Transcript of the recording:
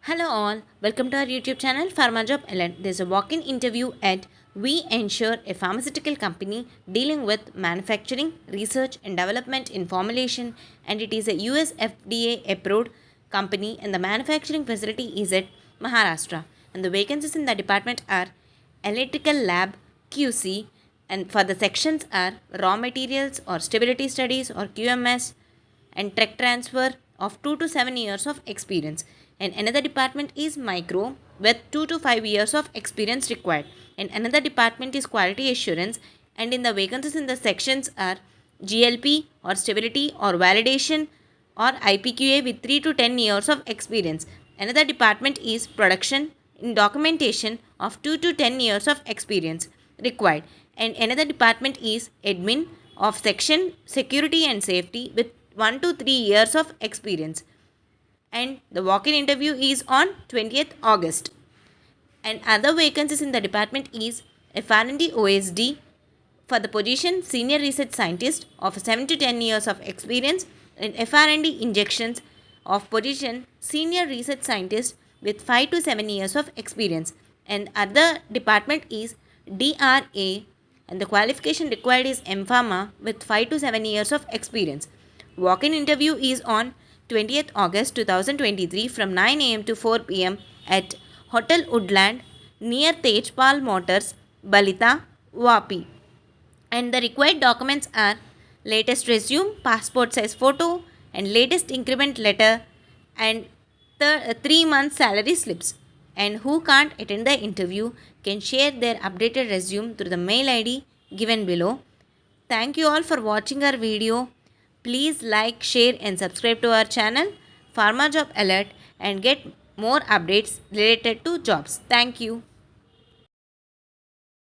Hello all, welcome to our YouTube channel Pharma Job Alert. There's a walk-in interview at We Ensure, a pharmaceutical company dealing with manufacturing, research and development in formulation, and it is a US FDA approved company and the manufacturing facility is at Maharashtra. And the vacancies in the department are electrical lab, QC, and for the sections are raw materials or stability studies or QMS and tech transfer of 2 to 7 years of experience, and another department is micro with 2 to 5 years of experience required, and another department is quality assurance, and in the vacancies in the sections are GLP or stability or validation or IPQA with 3 to 10 years of experience. Another department is production in documentation of 2 to 10 years of experience required, and another department is admin of section security and safety with 1 to 3 years of experience, and the walk-in interview is on 20th August. And other vacancies in the department is FR&D OSD for the position senior research scientist of 7 to 10 years of experience, and FR&D injections of position senior research scientist with 5 to 7 years of experience, and other department is DRA and the qualification required is Pharma with 5 to 7 years of experience. Walk-in interview is on 20th August 2023 from 9 am to 4 pm at Hotel Woodland near Tejpal Motors, Balita, Vapi. And the required documents are latest resume, passport size photo, and latest increment letter, and the 3 month salary slips. And who can't attend the interview can share their updated resume through the mail ID given below. Thank you all for watching our video. Please like, share and subscribe to our channel Pharma Job Alert and get more updates related to jobs. Thank you.